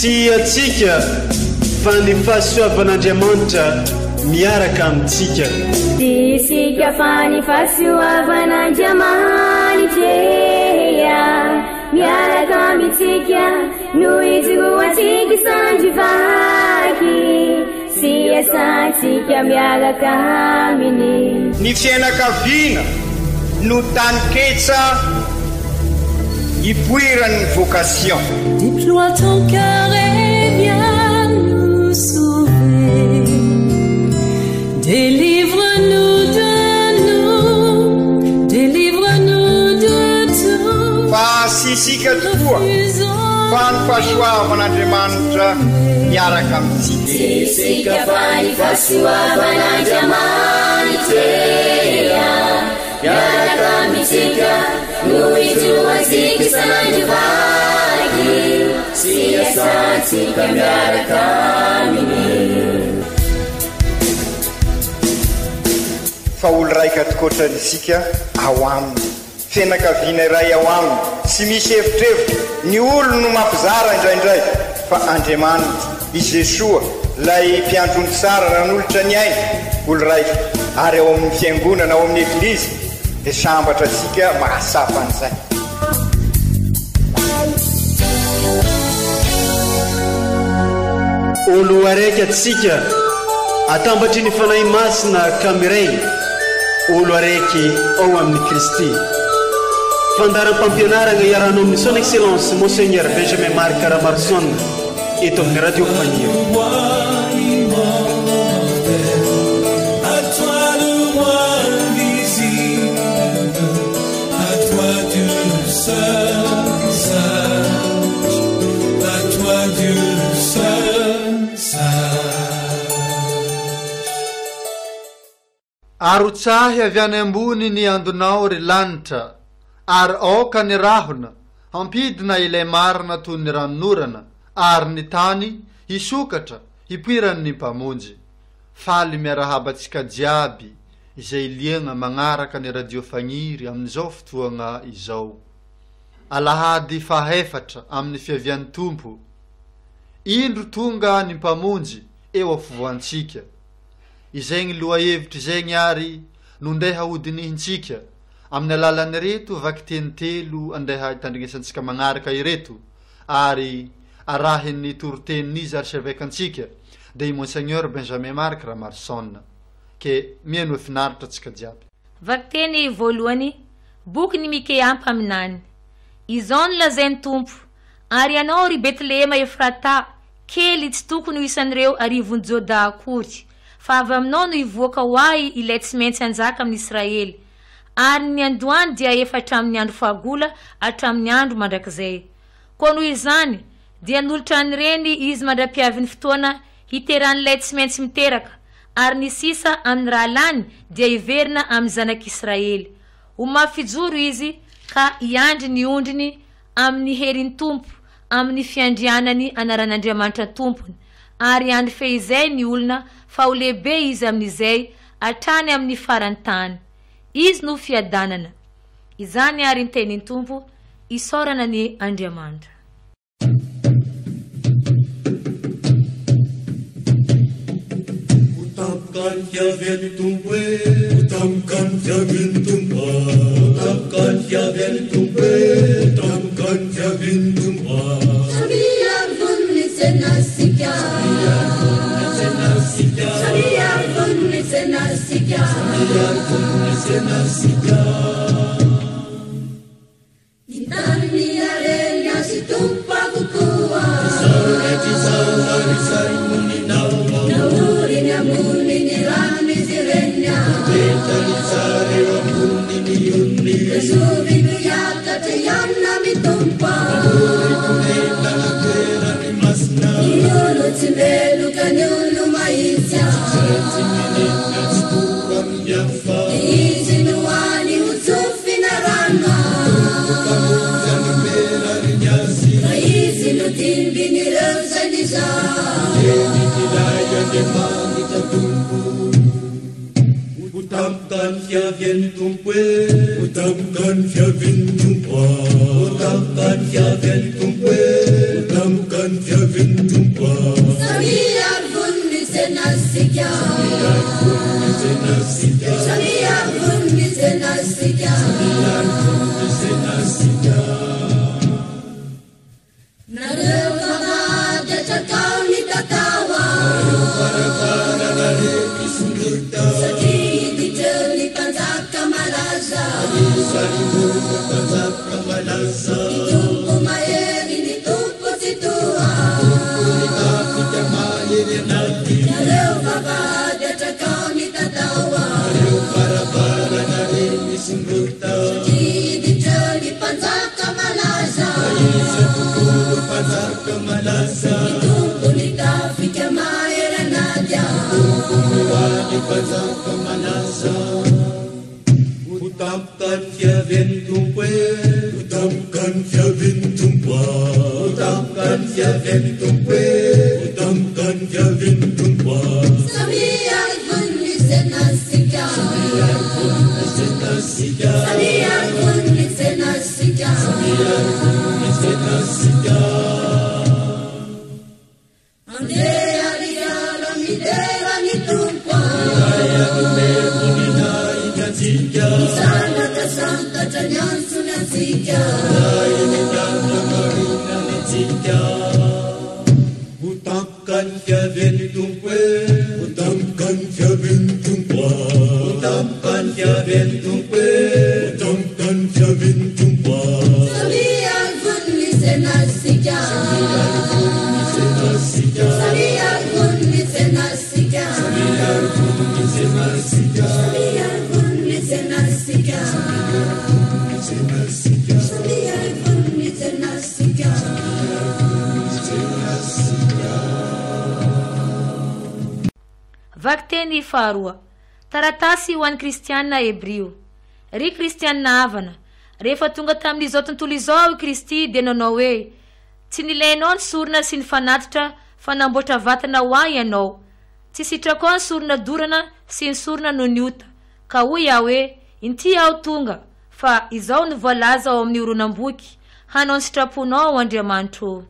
Tiatsika fa ny fahasoavan'Andriamanitra miaraka amintsika. Tisika fa ny fahasoavan'Andriamanitra miaraka amintsika noho izoatsika isandrivaky sy asantsika miaraka aminy. Ny fianakaviana no taniketsa ipoiran'ny vocation. Déploie ton cœur et viens nous sauver. Délivre-nous de tout. Fa sisika tokoa fa ny fahasoavan'Andriamanitra miaraka amintsika. Sisika fa ny fahasoavan'Andriamanitra miaraka amintsika noho izoatsika isandrivaky sy asantsika miaraka aminy. Fa olo raika tokoatran'isika ao aminy, fianakaviana iray ao aminy, tsy misy hevitrevitra. Ny olo no mampizara indraindray fa Andriamanitra i Jesoa lay mpiandrony tsara nanolotra ny aina olo raika. Ary ao amin'ny fiangonana, ao amin'ny eglizy dia sambatra antsika mahasapa an'izay. Olo araiky atsika atambatry ny fanahy masina kamiray, olo araiky ao amin'ny Kristy. Fandaram-pampianarana iarana amin'ny son excellence Monseigneur Benjamin Marc Caramarson eto amin'ny radio Fania. Arotsahy avy any ambony ny andonao ry lanitra, ary aoka ny rahona, hampidina ilay marina toy ny ranonorana, ary ny tany hisokatra hipoiran'ny mpamonjy. Faly miarahabantsika jiaby izay liana magnaraka ny radio Fagniry amin'izao fotoagna izao. Alahady fahefatra amin'ny fiavian'ny tompo. Indro tonga ny mpamonjy eo afovoantsika. Izay ny loha hevitra izay ny ary nondeha hodinihintsika amin'ny alalan'ny reto vaky tenitelo andeha hitandrignesantsika magnaraka ireto, ary arahin'ny torotenin'izy archevêque antsika dia Monseigneur Benjamin Marc Caramarson. Ke miano finaritra antsika jiaby. Vaky teny voalohany, boky ny Mike ampy aminany. Izao no lazain'ny tompo, ary ianao ry Betlehema Efrata, kely tsy tokony ho isan'ireo arivon'ny Joda akory, fa avy aminao no ivoaka ho ahy ilay tsy maintsy anjaka amin'ny Israely. Ary ny andohany dia efa hatramin'ny andro fahagola hatramin'ny andro mandrakizay. Koa noho izany dia nolotra an'ireny izy mandra-piavin'ny fotoana hiteran'ilay tsy maintsy miteraka, ary ny sisa amin'ny raha lany dia iverina amin'ny zanak'Israely. Ho mafijoro izy ka iandry ny ondriny amin'ny herin'ny tompo, amin'ny fiandrianany anaran'Andriamanitra tompony, ary andry fehizay ny olona fa ho lehibe izy amin'izay hatrany amin'ny farantany. Izy no fiadanana. Izany ary ny tenin'ny tompo, isaorana ny Andriamanitra. Utamkan fiavian'ny tompo e, utamkan fiavian'ny tompo, utamkan fiavian'ny tompo e, utamkan fiavian'ny tompo. Sabihan bunni senasika, sabihan bunni senasika, Sabihan bunni senasika. Ditani arenya si tumpa kukua, Sarisay muni nawa, nauri nyamuni nirani zirenya, Betalisare wa muni niyuni, Kesuri nuyaka teyana mitumpa, Kunela na kera ni masna, Iyulu timbelu kanyulu maisya, Tinginina chukura mjafa, Izinuani utufi na ranga, Kamuja na pera rinyasi, Izinutimbi nireuza nisa, Yeni kilaya demani tatumpu. Utamkan fiavian'ny tompo e, utamkan fiavian'ny tompo, utamkan fiavian'ny tompo e, Utamkan fiavin tumpa Samia bunni senasika Samia bunni senasika Nareva jatakau ni tatawa Sati dijeli panzaka malaza Itumpu mayeri nitumpu situa Nareva jatakau ni tatawa Sati dijeli panzaka malaza Itumpu nikafika mayera naja Utamkan fiavin tumpa Utamkan fiavin tumpa Utamkan fiavin tumpa Utamkan fiavin tumpa Samia bunni senasika Samia bunni senasika Ande ariara midera nitumpa Sana tasanta tanyan sunasika Utamkan fiavin tumpa Utamkan fiavin tumpa Utamkan fiavin tumpa Utamkan fiavin tumpa Samia bunni senasika Samia bunni senasika Samia bunni senasika Samia bunni senasika Vakteny faharoa. Taratasy ho an'ny kristianina Hebrio. Ry kristianina havana, rehefa tonga tamin'izao tontolo izao i Kristy dia nanao hoe tsy nilainao ny sorona sy ny fanatitra fa namboatra vatana ho ahy ianao. Tsy sitrako ny sorona dorana sy ny sorona no niota. Ka hoy aho hoe inty aho tonga fa izao no voalaza ao amin'ny horonam-boky hanao ny sitraponao ao Andriamanitro.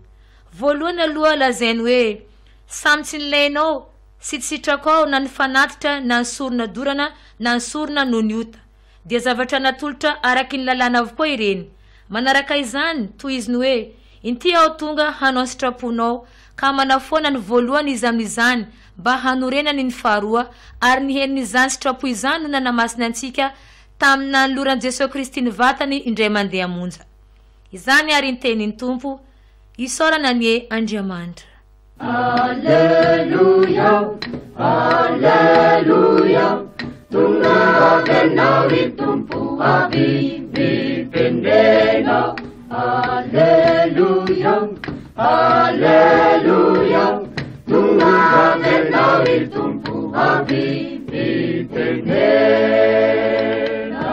Voalohany aloha lazainy hoe samy tsy nilainao sy tsy sitrako ao na ny fanatitra na ny sorona dorana na ny sorona no niota. Dia zavatra natolotra araky ny lalàna avokoa ireny. Manaraka izany toy izy ny hoe inty aho tonga hanao ny sitraponao ka manafoana ny voalohany izy amin'izany mba hanorenany ny faharoa ary ny henin'izany sitrapo izany no nanamasina antsika tamina nyloran'i Jesosy Kristy ny vatany indray mandeha monja. Izany ary ny tenin'ny Tompo, isaorana ny Andriamanitra. Alleluia, alleluia, tunga venao ry Tompo avivipendena. Alleluia, alleluia, tunga venao ry Tompo avivipendena.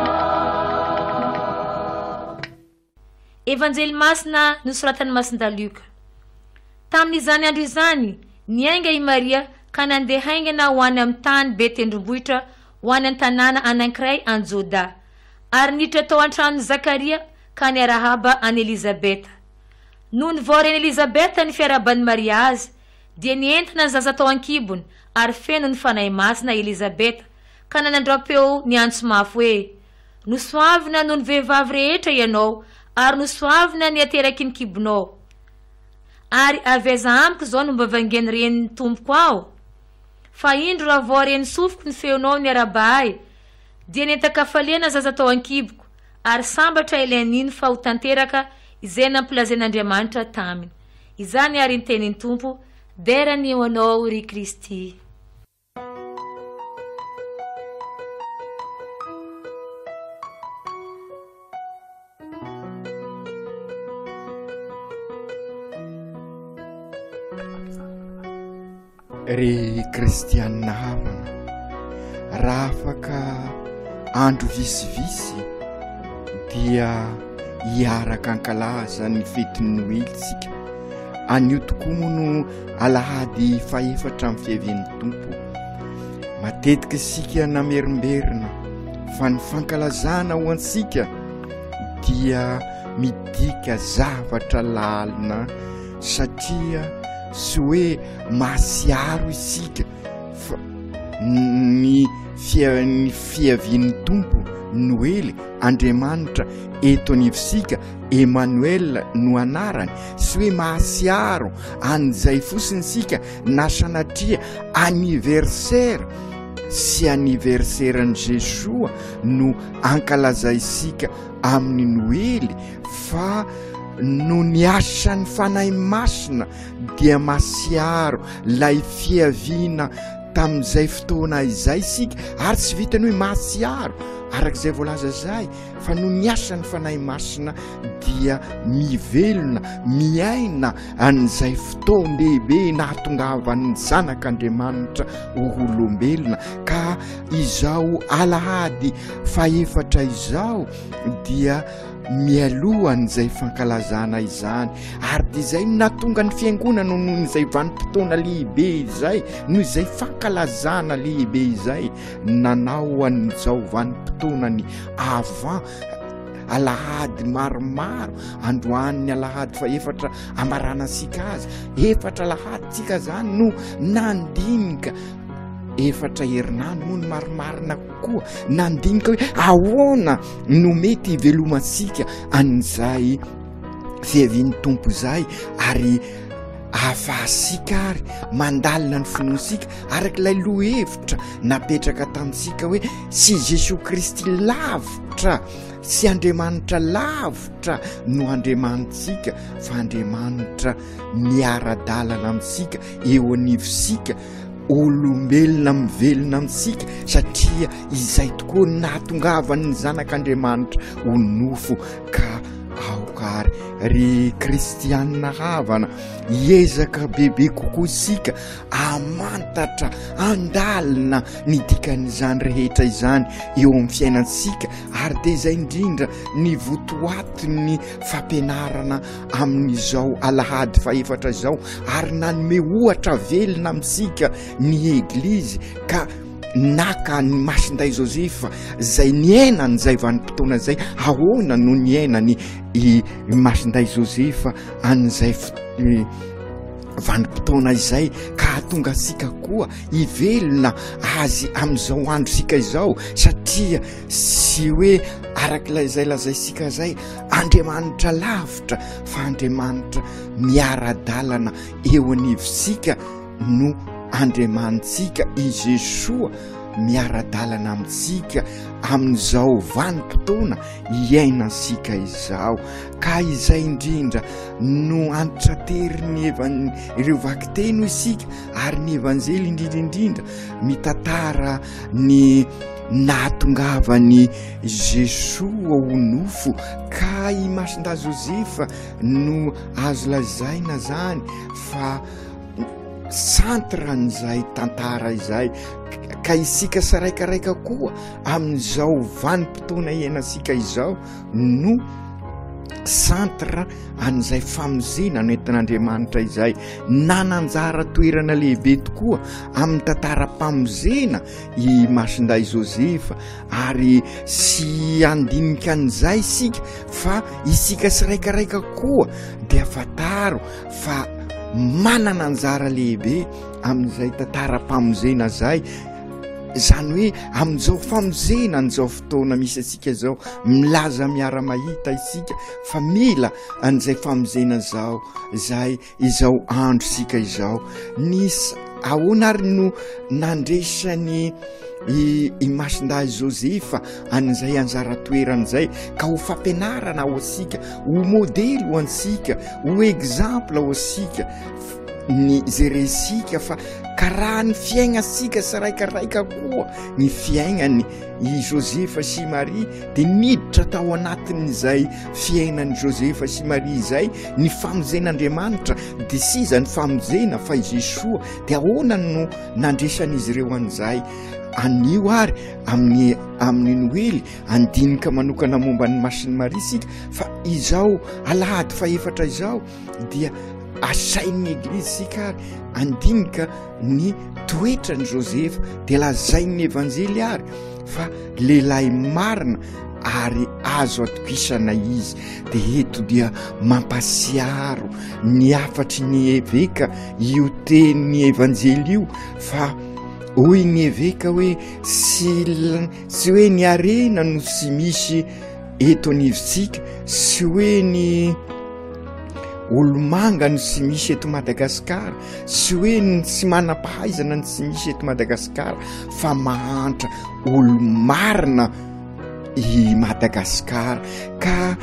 Evanjely masina nosoratan'ny Masinda Luka. Tamin'izany andro izany, niainga i Maria ka nandeha haingana ho any amin'ny tany be tendrombohitra ho any an-tanàna anankiray any Joda. Ary niditra tao an-tranon'i Zakaria ka niarahaba any Elizabeta. Noho nivoareny Elizabeta ny fiaraban'i Maria azy, dia nientana ny zaza tao an-kibony ary feno ny fanahy masina Elizabeta ka nanandram-peo ny antso mafy hoe nosoavina noho ny vehivavy rehetra ianao ary nosoavina ny ateraky ny kibonao. Ary aveza amiko zao no mba vangeny ren'ny tompoko aho. Fa indro raha vao reny sofiko ny feonao ny arabahay, dia nentakafaliana zaza tao an-kiboko, ary sambatra ilain'iny fa ho tanteraka izay nampilazain'Andriamanitra taminy. Izany ary ny tenin'ny Tompo, derany eo anao ry Kristy. Ry kristianina havana, raha afaka andro visivisy dia hiaraka ankalaza ny fetin'ny Noelitsika. Anio tokoa moa no alahady faefatra amin'ny fiavian'ny Tompo. Matetika isika namerimberina fa ny fankalazana ho antsika dia midika zavatra lalina satria sy hoe masiaro isika fa ny fiavian'ny tompo Noely Andriamanitra eto anivosika Emmanuel no anarany sy hoe mahasiaro an'izay fosiny sika na sanatria anniversaire sy anniversairen' Jesoa no ankalazay isika amin'ny Noely fa no niasan'ny fanahy masina dia masiaro lay fiaviana tamin'izay fotoana izay sika ary tsy vitany hoe masiaro arak'izay voalaza zay fa no niasan'ny fanahy masina dia mivelona miaina an'izay fotoana lehibe nahatongavan'ny zanak'Andriamanitra ho olombelona ka izao alahady faefatra izao dia mialohan'izay fankalazana izany ary dia izay nahatonga ny fiangonana noho izay vanim-potoana lehibe izay noho izay fankalazana lehibe izay nanao an'izao vanim-potoanany avant alahady maromaro androan'ny alahady fa efatra amaranasika azy efatra alahady tsika zany no nandinika efatra herinandro moa ny maromarina kokoa nandinika hoe ahoana no mety hivelomansika an'izay fiavian'ny tompo izay ary ahafahasika ary mandalina ny finoansika arak'ilay lohevitra napetraka tamintsika hoe sy Jesosy Kristy lavitra sy Andriamanitra lavitra no Andriamanitsika fa Andriamanitra miara-dalana amintsika eo anivosika olombelona mivelona amintsika satria izay tokoa nahatongavan'ny zanak'Andriamanitra ho nofo ka aokary ry kristianina havana hiezaka bebe kokoa isika amantatra andalina ny dikan'izany rehetra izany eo amin'ny fiainantsika ary dia izay indrindra ny votoaty ny fampianarana amin'izao alahady faefatra izao ary nanome ohatra velona amintsika ny eglizy ka naka ny masinday Josefa zay niainany zay vanim-potoana zay ahoana no niainany i masinday Josefa an'izay vanim-potoana izay ka hatonga asika koa hivelona azy amin'izao andro sika izao satria sy hoe arak'ilay izay lazaysika zay Andriamanitra lavitra fa Andriamanitra miara-dalana eo anivosika no Andriamanitsika i Jesoa miara-dalana amintsika amin'izao vanim-potoana hiainasika izao ka izay indrindra no antitra teriny ireo vakiteny isika ary ny evanjely indrindraindrindra mitantara ny nahatongavany Jesoa ho nofo ka i masinda Josefa no azo lazaina zany fa centre an'izay tantara izay ka isika saraikaraika koa amin'izao vanim-potoana iainasika izao no centre an'izay famozena no entin'Andriamanitra izay nananjara toerana lehibe tokoa amin'ny tantaram-pamozena i masinday Josefa ary sy andinika an'izay isika fa isika saraikaraika koa dia fataro fa manana anjara lehibe amin'izay tantaram-pamozena zay zany hoe amin'izao famozena an'izao fotoana misy asika zao milaza miara-mahita isika fa mila an'izay famozena zao zay izao andro sika izao nisy ahoana ary no nandresany i masinday Josefa an'izay anjara toeran'izay ka ho fampianarana ho asika ho modely ho ansika ho exemple ho asika ny zeresika fa karaha ny fiainasika saraikaraika koa ny fiainany i Josefa sy Maria dia niditra tao anatin'izay fiainan'i Josefa sy Maria izay ny famozen'Andriamanitra dia sy izany famozena fa i Jesoa dia ahoana no nandresan'izy ireo an'izay anio ary amin'ny Noely andinika manokana momba ny masin'i Maria sika fa izao alahady faefatra izao dia asain'ny eglizy sika ary andinika ny toetrany Josefa dia lazain'ny evanjely ary fa lehilahy marina ary azo atokisana izy. De eto dia mampasiaro ny afatry ny eveka io teny evanjely io, fa hoy ny eveka hoe sy hoe ny arena no sy misy eto anivontsika, sy hoe ny olomanga no sy misy eto Madagasikara, sy hoe sy manam-pahaizana no sy misy eto Madagasikara, fa mahantra olomarina i Madagasikara. Ka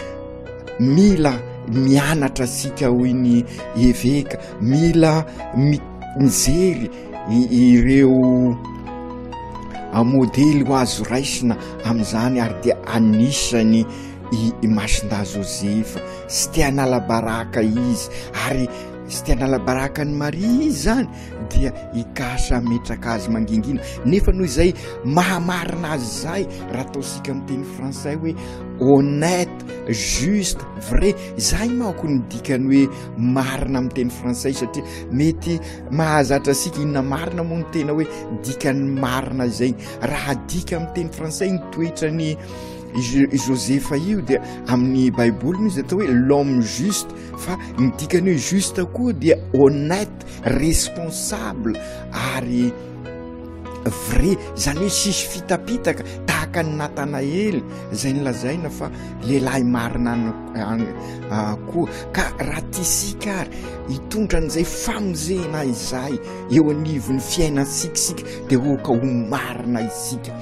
mila mianatra sika hoy ny eveka, mila mijery ireo modely ho azo raisina amin'izany, ary dia anisany i Masinda Josefa sy tia nalabaraka izy, ary sy tia nalabaraka ny Maria izy zany dia ikasa metraka azy mangingina. Nefa noho izay mahamarina azy zay, raha ataosika amin'ny teny frantsay hoe honnête, juste, vrai, zay manko ny dikany hoe marina amin'ny teny frantsay, satria mety mahazatra asika inona marina moa ny tena hoe dikany marina zay. Raha dika amin'ny teny frantsay ny toetra ny Josefa io dia amin'ny baiboly misy atao hoe l'homme juste, fa ny dikany hoe juste koa dia honnête, responsable ary vrai, zany hoe sisy fitapitaka tahaka ny Natanaely zay nylazaina fa lehilahy marina koa. Ka raha tisika ary hitondra an'izay famonjena izay eo anivon'ny fiainansikasika dia oka ho marina isika.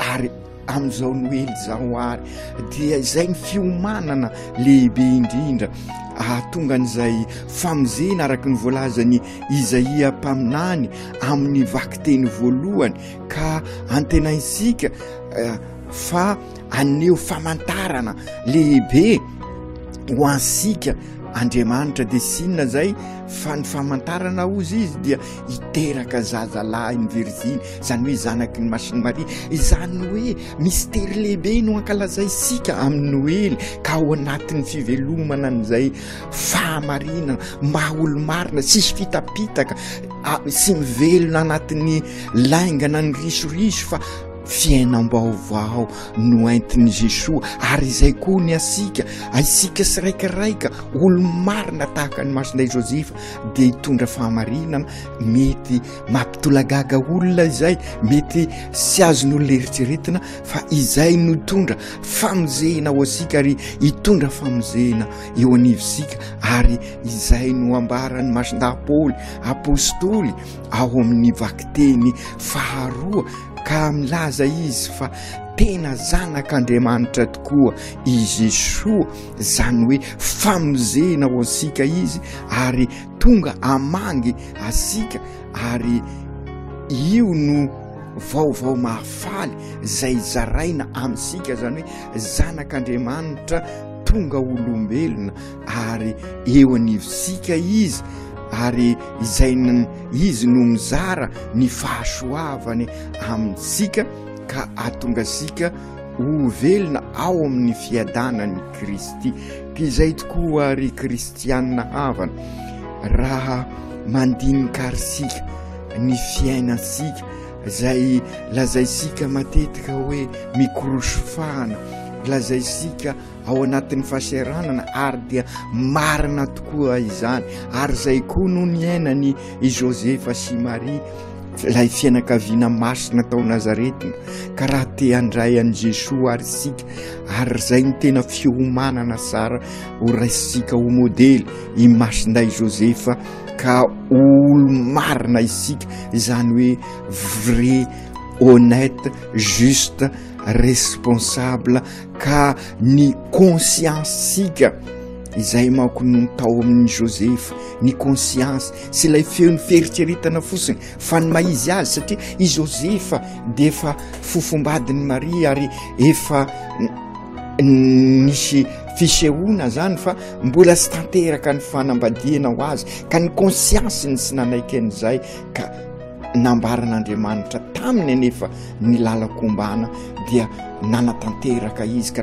Ary amin'izao noely zao ary dia izay ny fiomanana lehibe indrindra tonga an'izay famonjena araka ny voalazany Isaia mpaminany amin'ny vakiteny voalohany, ka antenaisika fa aneo famantarana lehibe ho ansika Andriamanitra. De sinona zay fa ny famantarana ozy izy dia hiteraka zazalahy ny Virginy, zany hoe zanaky ny Masiny Maria. Izany hoe mystera lehibe no ankalazaisika amin'ny Noely, ka ao anatin'ny fivelomana n'izay fahamarinana maha-olo-marina sisy fitapitaka sy mivelona anatin'ny laingana ny risoriso, fa fiainam-baovao no entin'i Jesoa. Ary izay koa ny isika siraikaraika olo-marina tahaka ny Masinday Josefa dia hitondra fahamarinana. Mety mampitolagaga olona izay, mety sy azon'olona eritreretina, fa izay no hitondra famonjena ho asika, ary hitondra famonjena eo anivosika. Ary izay no ambaran'ny Masinda Paoly apôstôly ao amin'ny vakiteny faharoa, ka milaza izy fa tena zanak'Andriamanitra tokoa i Jesoa, zany hoe famonjena ho asika izy, ary tonga amangy asika. Ary io no vaovao mahafaly zay zaraina aminsika, zany hoe zanak'Andriamanitra tonga olombelona, ary eo anivosika izy, ary izay izy no mizara ny fahasoavany amintsika, ka atonga sika ho velona ao amin'ny fiadanany Kristy. Izay tokoa ary kristianina havana, raha mandinika arisika ny fiainansika zay lazaisika matetika hoe mikorosofahana, lazaisika ao anatin'ny fahaseranana, ary dia marina tokoa izany. Ary zay koa no ny ainany i Josefa sy Maria, ilay fianakaviana masina tao Nazaretina, ka raha te handray an'i Jesoa ary sika. Ary zay ny tena fiomanana tsara ho raisitsika ho modely i Masinday Josefa, ka olo marina isika, izany hoe vrai, honnête, juste, responsable, ka ny conscience sika izay manko no tao amin'ny Josefa, ny conscience sy ilay feon'ny fieritreretana fotsiny, fa ny maizy azy, satria i Josefa dia efa fofombadin'ny Maria, ary efa nisy fisehoana zany, fa mbola sy tanteraka ny fanambadiana ho azy, ka ny conscience ny sy nanaiky an'izay, ka nambaran'Andriamanitra taminy anefa ny lalakombana dia nanatanteraka izy ka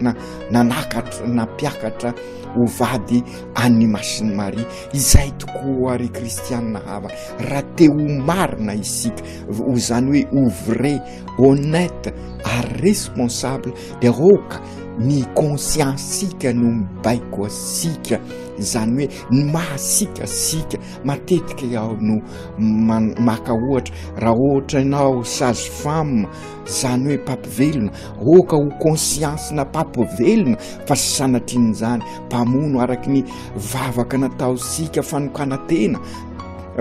nanakatra nampiakatra ho vady any Masiny Maria. Izay tokoa ary kristianina hava raha te ho marina isika ho zany hoe ho vrai, honnête ary responsable de roka ny conscience-sika no mibaiko asika, zany hoe ny mahasika sika matetika iaho no maka ohatra raha ohatra ianao sage femme zany hoe papivelona oka ho conscience na papivelona fa sy sanatrin'izany mpamono araky ny vavaka natao sika fanokana tena,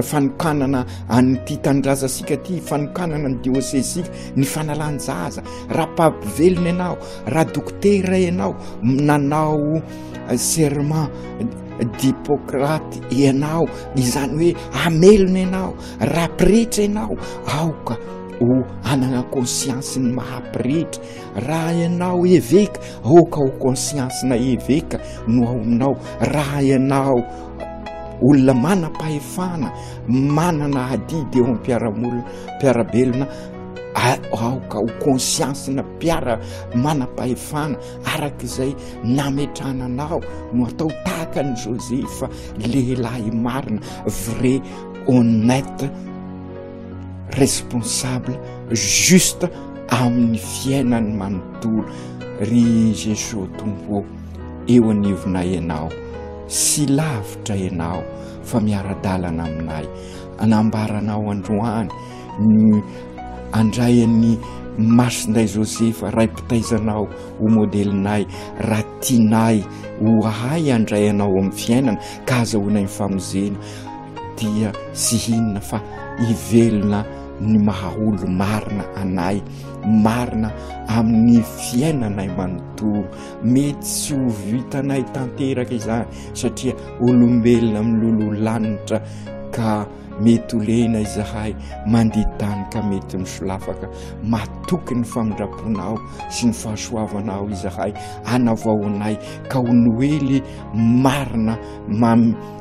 fanokanana anyty tanindrazasika ty, fanokanana ny diocésika ny fanalanjaza. Raha papivelona ianao, raha dokotera ianao, nanao serment d'Hippocrate ianao, izany hoe amelona ianao, raha pretra ianao aoka ho anana conscience ny mahapretra. Raha ianao eveka aoka ho conscience na eveka no aonao. Raha ianao olona manam-pahefana, manana adidy eo mpiarabelona aoka ho conscience na manam-pahefana. Arak'izay nametrananao no atao tahaka ny Josefa, lehilahy marina, vrai, honnête, responsable, juste amin'ny fiainany manontolo. Ry Jesosy tompo eo anivona ianao, sy lavitra ianao fa miara-dalana aminay. Anambaranao androany ny andrayan'ny masinday Josefa, ray pitaizanao ho modelinay, raha tianay ho ahay andrayanao amin'ny fiainana ka azahoanay famozena dia sy hinona fa ivelona ny mahaolo marina anay, marina amin'ny fiainanay manontolo. Mety sy ho vitanay tanteraka izany satria olombelona amin'ny lolo lanitra ka mety olena izahay manditany ka mety misolafaka. Matoky ny famindraponao sy ny fahasoavanao izahay anavao anay ka ho noely marina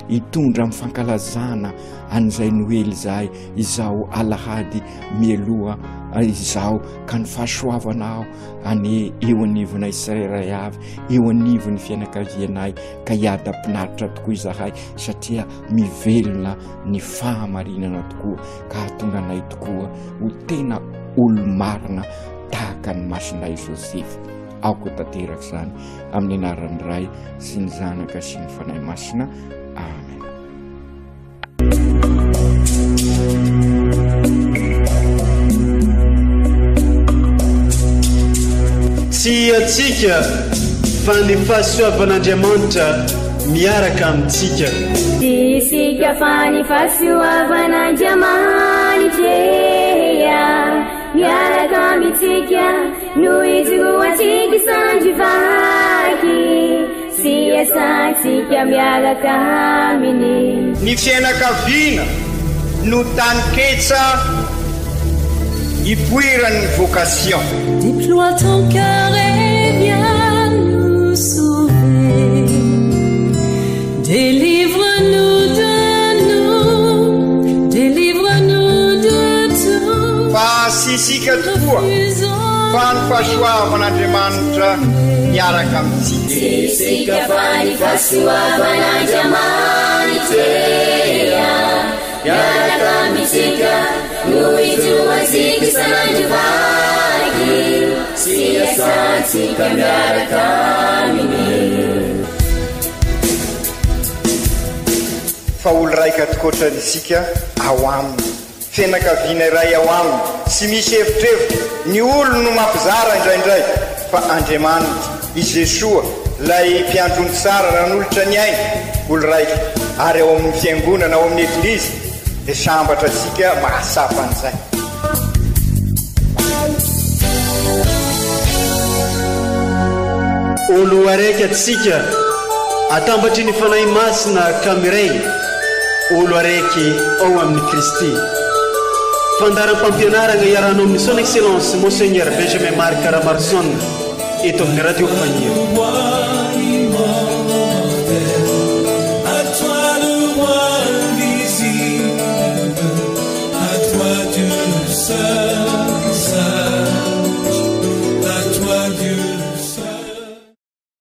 hitondra amin'ny fankalazana an'izay noely izay izao alahady mieloha izao ka ny fahasoavanao ane eo anivonay sirairay avy, eo anivon'ny fianakavianay ka hiada-pinaritra tokoa izahay satria mivelona ny fahamarinana tokoa ka hatonga anay tokoa ho tena olo-marina tahaka ny masinday Josefa. Aoko tanteraka izany amin'ny anaran'ny Ray sy ny Zanaka sy ny Fanahy Masina. Amen. Tsy atsika fa ny fahasoavan'Andriamanitra miaraka amintsika. Isika fa ny fahasoavan'Andriamanitra miaraka amintsika no izoatsika sandrivaky sy asantsika miaraka aminy. Ny fianakaviana no taniketsa ipoiran'ny vocation. Déploie ton cœur et viens nous sauver. Délivre-nous de tout. Fa sisika tokoa fa ny fahasoavan'Andriamanitra miaraka amintsika. Sisika fa ny fahasoavan'Andriamanitra miaraka amintsika no izoatsika sandrivaky sy asantsika miaraka aminy. Fa olo raika tokoatran'isika ao aminy, fianakaviana iray ao aminy, sy misy hevitrevitra ny olo no mampizara indraindray fa Andriamanitra i Jesosy lay mpiandrony tsara ran'olotra ny aina olo raika ary ao amin'ny fiangonana ao amin'ny eglizy dia sambatra antsika mahasapa an'izay. Olo araiky atsika atambatry ny fanahy masina kamiray, olo araiky ao amin'ny Kristy. Fandaram-pampianarana iaranao amin'ny son excellence Monseigneur Benjamin Marc Caramarson eto amin'ny radio Fania.